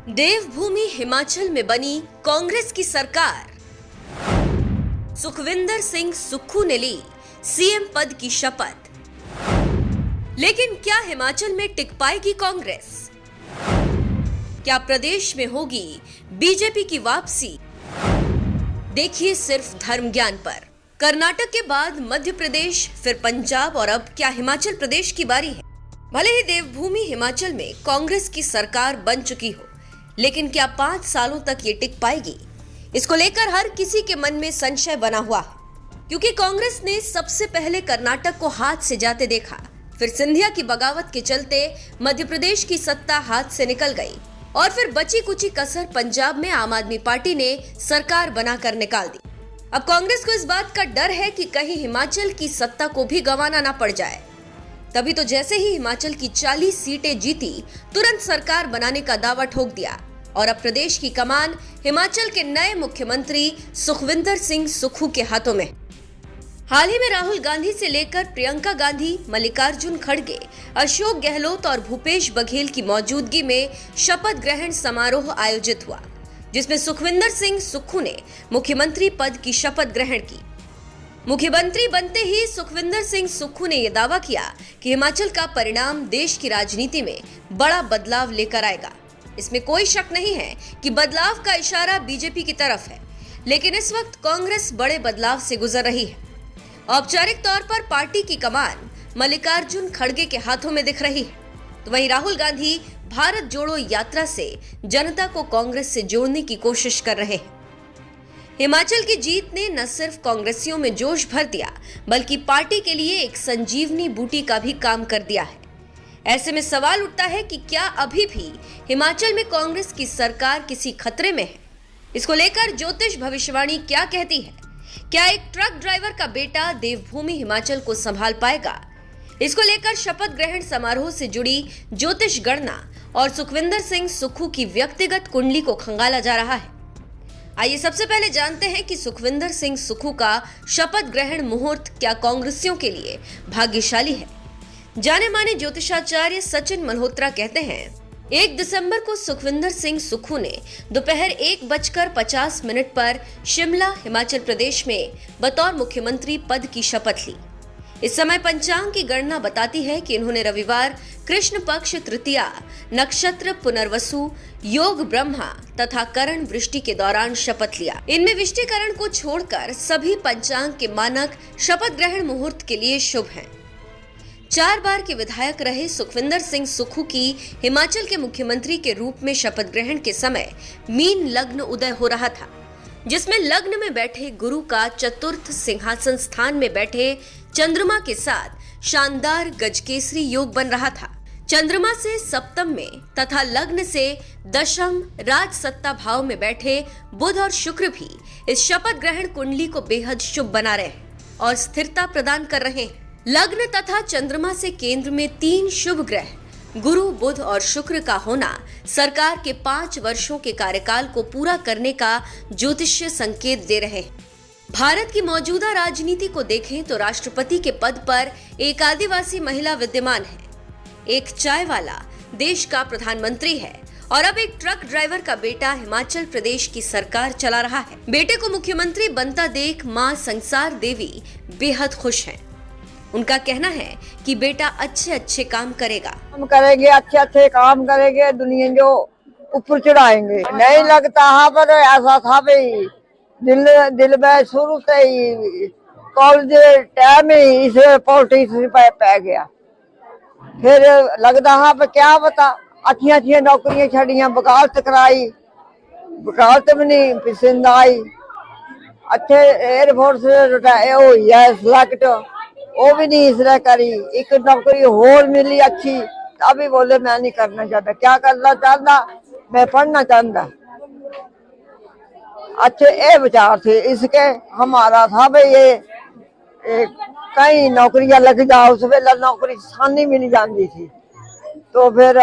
देवभूमि हिमाचल में बनी कांग्रेस की सरकार। सुखविंदर सिंह सुक्खू ने ली सीएम पद की शपथ। लेकिन क्या हिमाचल में टिक पाएगी कांग्रेस? क्या प्रदेश में होगी बीजेपी की वापसी? देखिए सिर्फ धर्म ज्ञान पर। कर्नाटक के बाद मध्य प्रदेश, फिर पंजाब और अब क्या हिमाचल प्रदेश की बारी है। भले ही देवभूमि हिमाचल में कांग्रेस की सरकार बन चुकी हो, लेकिन क्या 5 सालों तक ये टिक पाएगी? इसको लेकर हर किसी के मन में संशय बना हुआ है, क्योंकि कांग्रेस ने सबसे पहले कर्नाटक को हाथ से जाते देखा, फिर सिंधिया की बगावत के चलते मध्य प्रदेश की सत्ता हाथ से निकल गई और फिर बची कुची कसर पंजाब में आम आदमी पार्टी ने सरकार बनाकर निकाल दी। अब कांग्रेस को इस बात का डर है कि कहीं हिमाचल की सत्ता को भी गंवाना ना पड़ जाए। तभी तो जैसे ही हिमाचल की 40 सीटें जीती, तुरंत सरकार बनाने का दावा ठोक दिया और अब प्रदेश की कमान हिमाचल के नए मुख्यमंत्री सुखविंदर सिंह सुक्खू के हाथों में। हाल ही में राहुल गांधी से लेकर प्रियंका गांधी, मल्लिकार्जुन खड़गे, अशोक गहलोत और भूपेश बघेल की मौजूदगी में शपथ ग्रहण समारोह आयोजित हुआ, जिसमें सुखविंदर सिंह सुक्खू ने मुख्यमंत्री पद की शपथ ग्रहण की। मुख्यमंत्री बनते ही सुखविंदर सिंह सुक्खू ने यह दावा किया कि हिमाचल का परिणाम देश की राजनीति में बड़ा बदलाव लेकर आएगा। इसमें कोई शक नहीं है कि बदलाव का इशारा बीजेपी की तरफ है, लेकिन इस वक्त कांग्रेस बड़े बदलाव से गुजर रही है। औपचारिक तौर पर पार्टी की कमान मल्लिकार्जुन खड़गे के हाथों में दिख रही है, तो वहीं राहुल गांधी भारत जोड़ो यात्रा से जनता को कांग्रेस से जोड़ने की कोशिश कर रहे हैं। हिमाचल की जीत ने न सिर्फ कांग्रेसियों में जोश भर दिया, बल्कि पार्टी के लिए एक संजीवनी बूटी का भी काम कर दिया है। ऐसे में सवाल उठता है कि क्या अभी भी हिमाचल में कांग्रेस की सरकार किसी खतरे में है? इसको लेकर ज्योतिष भविष्यवाणी क्या कहती है? क्या एक ट्रक ड्राइवर का बेटा देवभूमि हिमाचल को संभाल पाएगा? इसको लेकर शपथ ग्रहण समारोह से जुड़ी ज्योतिष गणना और सुखविंदर सिंह सुक्खू की व्यक्तिगत कुंडली को खंगाला जा रहा है। आइए सबसे पहले जानते हैं कि सुखविंदर सिंह सुक्खू का शपथ ग्रहण मुहूर्त क्या कांग्रेसियों के लिए भाग्यशाली है। जाने माने ज्योतिषाचार्य सचिन मल्होत्रा कहते हैं, 1 दिसंबर को सुखविंदर सिंह सुक्खू ने दोपहर 1:50 पर शिमला, हिमाचल प्रदेश में बतौर मुख्यमंत्री पद की शपथ ली। इस समय पंचांग की गणना बताती है कि इन्होंने रविवार कृष्ण पक्ष तृतीया, नक्षत्र पुनर्वसु, योग ब्रह्मा तथा करण वृष्टि के दौरान शपथ लिया। इनमें विष्टिकरण को छोड़कर सभी पंचांग के मानक शपथ ग्रहण मुहूर्त के लिए शुभ हैं। 4 बार के विधायक रहे सुखविंदर सिंह सुक्खू की हिमाचल के मुख्यमंत्री के रूप में शपथ ग्रहण के समय मीन लग्न उदय हो रहा था, जिसमें लग्न में बैठे गुरु का चतुर्थ सिंहासन स्थान में बैठे चंद्रमा के साथ शानदार गजकेसरी योग बन रहा था। चंद्रमा से सप्तम में तथा लग्न से दशम राज सत्ता भाव में बैठे बुध और शुक्र भी इस शपथ ग्रहण कुंडली को बेहद शुभ बना रहे हैं और स्थिरता प्रदान कर रहे हैं। लग्न तथा चंद्रमा से केंद्र में 3 शुभ ग्रह गुरु, बुध और शुक्र का होना सरकार के 5 वर्षों के कार्यकाल को पूरा करने का ज्योतिषीय संकेत दे रहे हैं। भारत की मौजूदा राजनीति को देखें तो राष्ट्रपति के पद पर एक आदिवासी महिला विद्यमान है, एक चाय वाला देश का प्रधानमंत्री है और अब एक ट्रक ड्राइवर का बेटा हिमाचल प्रदेश की सरकार चला रहा है। बेटे को मुख्यमंत्री बनता देख मां संसार देवी बेहद खुश हैं। उनका कहना है कि बेटा अच्छे काम करेगा। हम करेंगे, अच्छे काम करेंगे, दुनिया जो ऊपर चढ़ाएंगे। नहीं लगता है पर ऐसा था भाई, दिल में शुरू से ही कॉलेज टाइम ही इसे पॉलिटिक्स पे गया। फिर लगता है पर क्या बता, अच्छी नौकरियां छड़ियां, वकालत कराई, वकालत भी नहीं पसंद आई। अच्छे एयरफोर्स सिलेक्ट, वो भी नहीं इसने करी। एक नौकरी और मिली अच्छी, अभी बोले मैं नहीं करना चाहता। क्या करना चाहता? मैं पढ़ना चाहता। अच्छे ये विचार थे इसके। हमारा था भाई ये कई नौकरियां लग जाओ, उस वेला नौकरी आसानी मिल जाती थी, तो फिर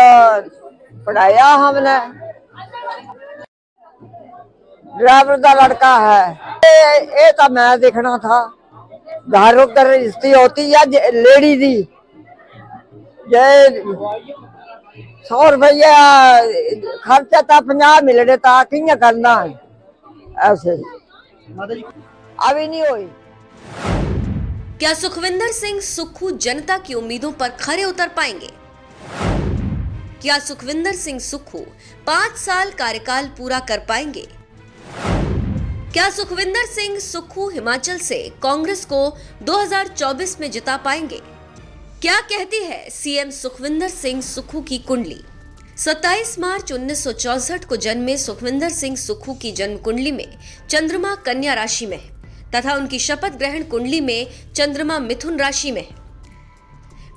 पढ़ाया हमने। ड्राइवर का लड़का है ये तो मैं देखना था। घर उधर रिश्ती होती है लेडी दी, 100 रुपया खर्चा था 50 मिल रहे था कि करना है ऐसे अभी नहीं हुई। क्या सुखविंदर सिंह सुक्खू जनता की उम्मीदों पर खरे उतर पाएंगे? क्या सुखविंदर सिंह सुक्खू 5 साल कार्यकाल पूरा कर पाएंगे? क्या सुखविंदर सिंह सुक्खू हिमाचल से कांग्रेस को 2024 में जिता पाएंगे? क्या कहती है सीएम सुखविंदर सिंह सुक्खू की कुंडली? 27 मार्च 1964 को जन्मे सुखविंदर सिंह सुक्खू की जन्म कुंडली में चंद्रमा कन्या राशि में है तथा उनकी शपथ ग्रहण कुंडली में चंद्रमा मिथुन राशि में है।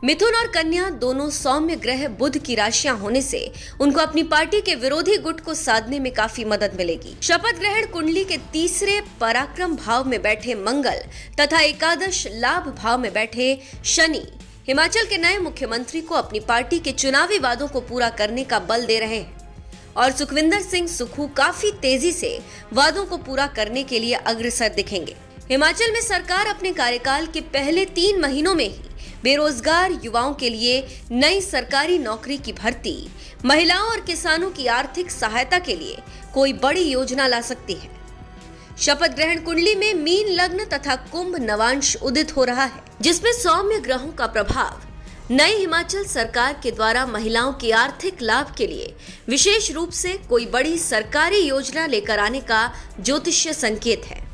मिथुन और कन्या दोनों सौम्य ग्रह बुध की राशियां होने से उनको अपनी पार्टी के विरोधी गुट को साधने में काफी मदद मिलेगी। शपथ ग्रहण कुंडली के तीसरे पराक्रम भाव में बैठे मंगल तथा एकादश लाभ भाव में बैठे शनि हिमाचल के नए मुख्यमंत्री को अपनी पार्टी के चुनावी वादों को पूरा करने का बल दे रहे हैं और सुखविंदर सिंह सुक्खू काफी तेजी से वादों को पूरा करने के लिए अग्रसर दिखेंगे। हिमाचल में सरकार अपने कार्यकाल के पहले 3 महीनों में ही बेरोजगार युवाओं के लिए नई सरकारी नौकरी की भर्ती, महिलाओं और किसानों की आर्थिक सहायता के लिए कोई बड़ी योजना ला सकती है। शपथ ग्रहण कुंडली में मीन लग्न तथा कुंभ नवांश उदित हो रहा है, जिसमें सौम्य ग्रहों का प्रभाव नई हिमाचल सरकार के द्वारा महिलाओं के आर्थिक लाभ के लिए विशेष रूप से कोई बड़ी सरकारी योजना लेकर आने का ज्योतिषीय संकेत है।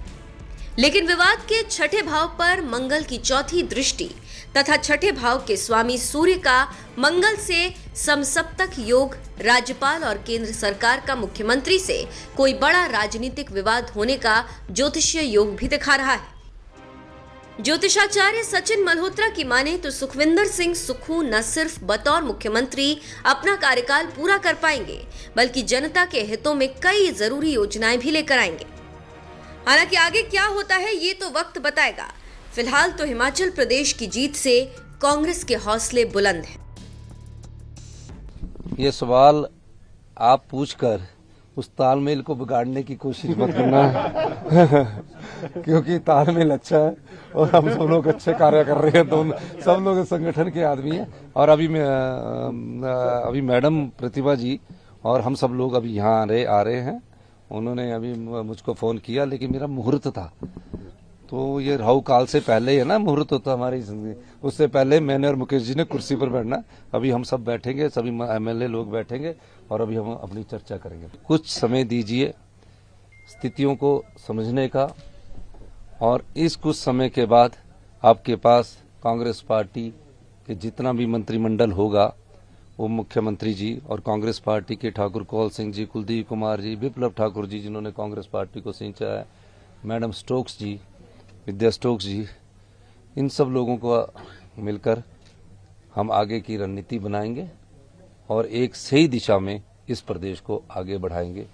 लेकिन विवाद के छठे भाव पर मंगल की चौथी दृष्टि तथा छठे भाव के स्वामी सूर्य का मंगल से समसप्तक योग राज्यपाल और केंद्र सरकार का मुख्यमंत्री से कोई बड़ा राजनीतिक विवाद होने का ज्योतिषीय योग भी दिखा रहा है। ज्योतिषाचार्य सचिन मल्होत्रा की माने तो सुखविंदर सिंह सुक्खू न सिर्फ बतौर मुख्यमंत्री अपना कार्यकाल पूरा कर पाएंगे, बल्कि जनता के हितों में कई जरूरी योजनाएं भी लेकर आएंगे। हालांकि आगे क्या होता है ये तो वक्त बताएगा। फिलहाल तो हिमाचल प्रदेश की जीत से कांग्रेस के हौसले बुलंद हैं। ये सवाल आप पूछकर उस तालमेल को बिगाड़ने की कोशिश मत करना क्योंकि तालमेल अच्छा है और हम सब लोग अच्छे कार्य कर रहे हैं, तो सब लोग संगठन के आदमी हैं। और अभी मैडम प्रतिभा जी और हम सब लोग अभी यहाँ आ रहे हैं। उन्होंने अभी मुझको फोन किया, लेकिन मेरा मुहूर्त था, तो ये राहु काल से पहले है ना मुहूर्त होता हमारी जिंदगी, उससे पहले मैंने और मुकेश जी ने कुर्सी पर बैठना। अभी हम सब बैठेंगे, सभी एमएलए लोग बैठेंगे और अभी हम अपनी चर्चा करेंगे। कुछ समय दीजिए स्थितियों को समझने का, और इस कुछ समय के बाद आपके पास कांग्रेस पार्टी के जितना भी मंत्रिमंडल होगा, वो मुख्यमंत्री जी और कांग्रेस पार्टी के ठाकुर कौल सिंह जी, कुलदीप कुमार जी, विप्लव ठाकुर जी जिन्होंने कांग्रेस पार्टी को सिंचा है, मैडम स्टोक्स जी, विद्या स्टोक्स जी, इन सब लोगों को मिलकर हम आगे की रणनीति बनाएंगे और एक सही दिशा में इस प्रदेश को आगे बढ़ाएंगे।